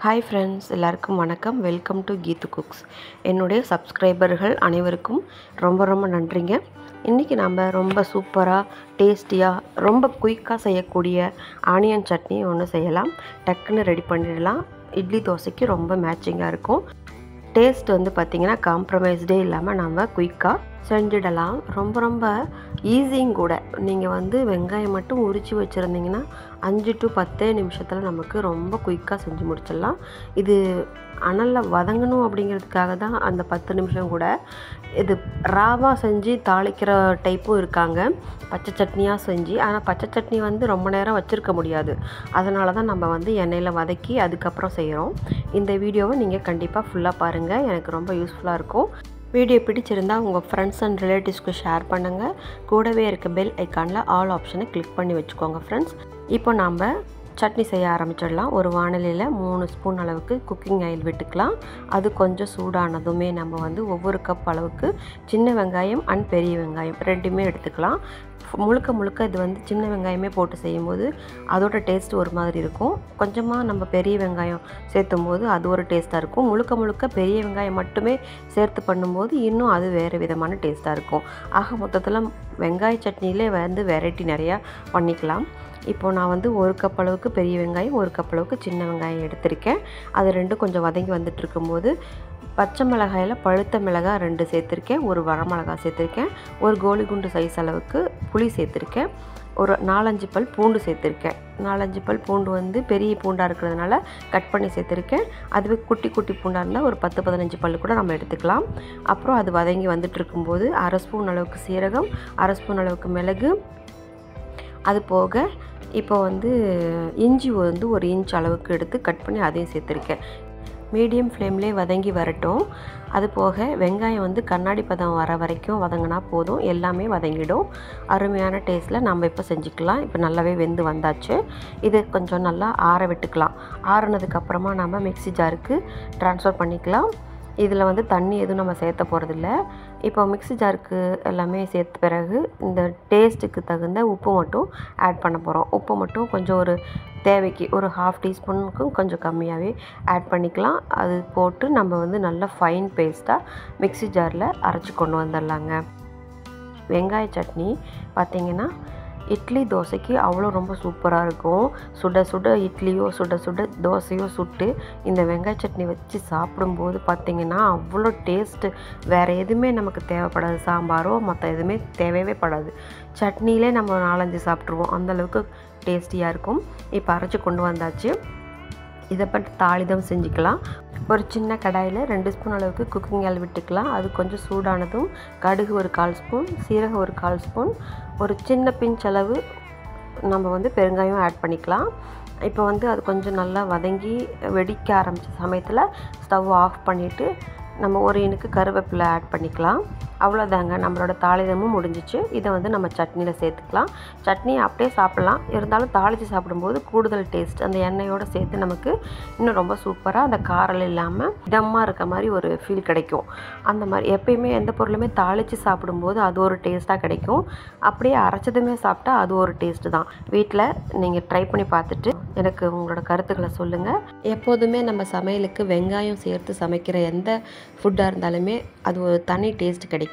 Hi friends, எல்லாருக்கும் வணக்கம். Welcome to Keethu cooks. என்னுடைய சப்ஸ்கிரைபர்கள் அனைவருக்கும் ரொம்ப ரொம்ப நன்றிங்க. இன்றைக்கி நம்ம ரொம்ப சூப்பராக டேஸ்டியாக ரொம்ப குயிக்காக செய்யக்கூடிய ஆனியன் சட்னி ஒன்று செய்யலாம். டக்குன்னு ரெடி பண்ணிடலாம். இட்லி தோசைக்கு ரொம்ப மேட்சிங்காக இருக்கும். டேஸ்ட் பார்த்திங்கன்னா காம்ப்ரமைஸ்டே இல்லாமல் நம்ம குயிக்காக செஞ்சிடலாம். ரொம்ப ரொம்ப ஈஸியும் கூட. நீங்கள் வெங்காயம் மட்டும் உரித்து வச்சுருந்தீங்கன்னா 5 to 10 நிமிஷத்தில் நமக்கு ரொம்ப குயிக்காக செஞ்சு முடிச்சிடலாம். இது அனலில் வதங்கணும் அப்படிங்கிறதுக்காக தான் அந்த 10 நிமிஷம் கூட. இது ராவாக செஞ்சு தாளிக்கிற டைப்பும் இருக்காங்க, பச்சை சட்னியாக செஞ்சு. ஆனால் பச்சை சட்னி ரொம்ப நேரம் வச்சுருக்க முடியாது. அதனால தான் நம்ம எண்ணெயில் வதக்கி அதுக்கப்புறம் செய்கிறோம். இந்த வீடியோவை நீங்கள் கண்டிப்பாக ஃபுல்லாக பாருங்கள். எனக்கு ரொம்ப யூஸ்ஃபுல்லாக இருக்கும். வீடியோ பிடிச்சிருந்தால் உங்கள் ஃப்ரெண்ட்ஸ் அண்ட் ரிலேட்டிவ்ஸ்க்கு ஷேர் பண்ணுங்கள். கூடவே இருக்க பெல் ஐக்கானில் ஆல் ஆப்ஷனை கிளிக் பண்ணி வச்சுக்கோங்க ஃப்ரெண்ட்ஸ். இப்போ நாம் சட்னி செய்ய ஆரம்பிச்சிடலாம். ஒரு வாணலியில் 3 ஸ்பூன் அளவுக்கு குக்கிங் ஆயில் விட்டுக்கலாம். அது கொஞ்சம் சூடானதுமே நம்ம ஒவ்வொரு கப் அளவுக்கு சின்ன வெங்காயம் அண்ட் பெரிய வெங்காயம் ரெண்டுமே எடுத்துக்கலாம். முழுக்க இது சின்ன வெங்காயமே போட்டு செய்யும்போது அதோட டேஸ்ட் ஒரு மாதிரி இருக்கும். கொஞ்சமாக நம்ம பெரிய வெங்காயம் சேர்த்தும் போது அது ஒரு டேஸ்ட்டாக இருக்கும். முழுக்க பெரிய வெங்காயம் மட்டுமே சேர்த்து பண்ணும்போது இன்னும் அது வேறு விதமான டேஸ்ட்டாக இருக்கும். ஆக மொத்தத்தில் வெங்காய சட்னியிலே வெரைட்டி நிறையா பண்ணிக்கலாம். இப்போது நான் 1 கப் அளவுக்கு பெரிய வெங்காயம், 1 கப் அளவுக்கு சின்ன வெங்காயம் எடுத்திருக்கேன். அது ரெண்டும் கொஞ்சம் வதங்கி வந்துட்டு இருக்கும்போது பச்சை மிளகாயில் பழுத்த மிளகாய் 2 சேர்த்துருக்கேன், ஒரு வரமிளகாய் சேர்த்துருக்கேன், ஒரு கோலி குண்டு சைஸ் அளவுக்கு புளி சேர்த்துருக்கேன், ஒரு 4-5 பல் பூண்டு சேர்த்துருக்கேன். 4-5 பல் பூண்டு பெரிய பூண்டாக இருக்கிறதுனால கட் பண்ணி சேர்த்துருக்கேன். அதுவே குட்டி பூண்டாக இருந்தால் ஒரு 10-15 பல் கூட நம்ம எடுத்துக்கலாம். அப்புறம் அது வதங்கி வந்துட்டு இருக்கும்போது 1/2 ஸ்பூன் அளவுக்கு சீரகம், 1/2 ஸ்பூன் அளவுக்கு மிளகு, அது போக இப்போ இஞ்சி 1 இன்ச் அளவுக்கு எடுத்து கட் பண்ணி அதையும் சேர்த்துருக்கேன். மீடியம் ஃப்ளேம்லேயே வதங்கி வரட்டும். அது போக வெங்காயம் கண்ணாடி பதம் வர வரைக்கும் வதங்கினா போதும், எல்லாமே வதங்கிடும். அருமையான டேஸ்ட்டில் நம்ம இப்போ செஞ்சுக்கலாம். இப்போ நல்லாவே வெந்து வந்தாச்சு. இது கொஞ்சம் நல்லா ஆற விட்டுக்கலாம். ஆறுனதுக்கப்புறமா நம்ம மிக்ஸி ஜாருக்கு ட்ரான்ஸ்ஃபர் பண்ணிக்கலாம். இதில் தண்ணி எதுவும் நம்ம சேர்த்த போகிறதில்ல. இப்போ மிக்ஸி ஜாருக்கு எல்லாமே சேர்த்த பிறகு இந்த டேஸ்ட்டுக்கு தகுந்த உப்பு மட்டும் ஆட் பண்ண போகிறோம். உப்பு மட்டும் கொஞ்சம் ஒரு தேவைக்கு ஒரு 1/2 டீஸ்பூனுக்கும் கொஞ்சம் கம்மியாகவே ஆட் பண்ணிக்கலாம். அது போட்டு நம்ம நல்லா ஃபைன் பேஸ்ட்டாக மிக்ஸி ஜாரில் அரைச்சி கொண்டு வந்துடலாங்க. வெங்காய சட்னி பார்த்திங்கன்னா இட்லி தோசைக்கு அவ்வளோ ரொம்ப சூப்பராக இருக்கும். சுட இட்லியோ சுட தோசையோ சுட்டு இந்த வெங்காய சட்னி வச்சு சாப்பிடும்போது பார்த்திங்கன்னா அவ்வளோ டேஸ்ட்டு. வேறு எதுவுமே நமக்கு தேவைப்படாது. சாம்பாரோ மற்ற எதுவுமே தேவையே படாது. சட்னியிலே நம்ம 4-5 சாப்பிட்ருவோம். அந்தளவுக்கு டேஸ்டியாக இருக்கும். இப்போ அரைச்சி கொண்டு வந்தாச்சு. இதை பற்றி தாளிதம் செஞ்சுக்கலாம். ஒரு சின்ன கடாயில் 2 ஸ்பூன் அளவுக்கு குக்கிங் ஆயில் விட்டுக்கலாம். அது கொஞ்சம் சூடானதும் கடுகு ஒரு 1/4 ஸ்பூன், சீரகம் ஒரு 1/4 ஸ்பூன், ஒரு சின்ன பிஞ்ச் அளவு நம்ம பெருங்காயம் ஆட் பண்ணிக்கலாம். இப்போ அது கொஞ்சம் நல்லா வதங்கி வெடிக்க ஆரம்பித்த சமயத்தில் ஸ்டவ் ஆஃப் பண்ணிவிட்டு நம்ம ஒரு இனுக்கு கருவேப்பிலை ஆட் பண்ணிக்கலாம். அவ்வளோதாங்க, நம்மளோட தாளிதமும் முடிஞ்சிச்சு. இதை நம்ம சட்னியில் சேர்த்துக்கலாம். சட்னியை அப்படியே சாப்பிட்லாம், இருந்தாலும் தாளித்து சாப்பிடும்போது கூடுதல் டேஸ்ட் அந்த எண்ணெயோடு சேர்த்து நமக்கு இன்னும் ரொம்ப சூப்பராக அந்த காரம் இல்லாமல் இதமாக இருக்க மாதிரி ஒரு ஃபீல் கிடைக்கும். அந்த மாதிரி எப்பயுமே எந்த பொருளுமே தாளித்து சாப்பிடும்போது அது ஒரு டேஸ்ட்டாக கிடைக்கும். அப்படியே அரைச்சதுமே சாப்பிட்டா அது ஒரு டேஸ்ட்டு தான். வீட்டில் நீங்கள் ட்ரை பண்ணி பார்த்துட்டு எனக்கு உங்களோட கருத்துக்களை சொல்லுங்கள். எப்போதுமே நம்ம சமையலுக்கு வெங்காயம் சேர்த்து சமைக்கிற எந்த ஃபுட்டாக இருந்தாலுமே அது ஒரு தனி டேஸ்ட் கிடைக்கும்.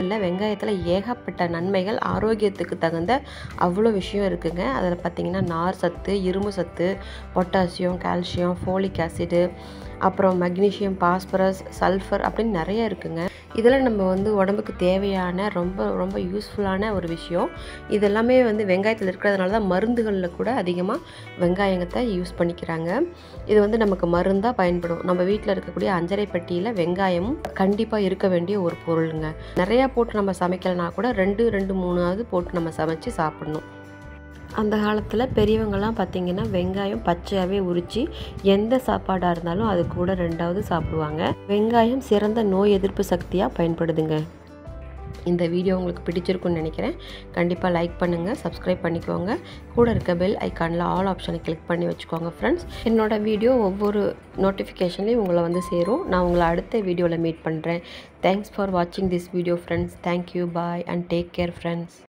இல்லை, வெங்காயத்தில் ஏகப்பட்ட நன்மைகள், ஆரோக்கியத்துக்கு தகுந்த அவ்வளோ விஷயம் இருக்குங்க. அதில் பார்த்திங்கன்னா நார் சத்து, இரும்பு சத்து, பொட்டாசியம், கால்சியம், ஃபோலிக் ஆசிடு, அப்புறம் மெக்னீஷியம், பாஸ்பரஸ், சல்ஃபர் அப்படின்னு நிறைய இருக்குங்க. இதில் நம்ம உடம்புக்கு தேவையான ரொம்ப ரொம்ப யூஸ்ஃபுல்லான ஒரு விஷயம். இதெல்லாமே வெங்காயத்தில் இருக்கிறதுனால தான் மருந்துகளில் கூட அதிகமாக வெங்காயத்தை யூஸ் பண்ணிக்கிறாங்க. இது நமக்கு மருந்தாக பயன்படும். நம்ம வீட்டில் இருக்கக்கூடிய அஞ்சரை பெட்டியில் வெங்காயம் கண்டிப்பாக இருக்க வேண்டிய ஒரு பொருளுங்க. நிறையா போட்டு நம்ம சமைக்கலைனா கூட 2-3 போட்டு நம்ம சமைச்சு சாப்பிடணும். அந்த காலத்தில் பெரியவங்கள்லாம் பார்த்திங்கன்னா வெங்காயம் பச்சையாகவே உரித்து எந்த சாப்பாடாக இருந்தாலும் அது கூட 2வது சாப்பிடுவாங்க. வெங்காயம் சிறந்த நோய் எதிர்ப்பு சக்தியாக பயன்படுதுங்க. இந்த வீடியோ உங்களுக்கு பிடிச்சிருக்குன்னு நினைக்கிறேன். கண்டிப்பாக லைக் பண்ணுங்கள், சப்ஸ்கிரைப் பண்ணிக்கோங்க. கூட இருக்க பெல் ஐக்கானில் ஆல் ஆப்ஷனை கிளிக் பண்ணி வச்சுக்கோங்க ஃப்ரெண்ட்ஸ். என்னோடய வீடியோ ஒவ்வொரு நோட்டிஃபிகேஷன்லேயும் உங்களை சேரும். நான் உங்களை அடுத்த வீடியோவில் மீட் பண்ணுறேன். தேங்க்ஸ் ஃபார் வாட்சிங் this video friends. Thank you, bye and take care friends.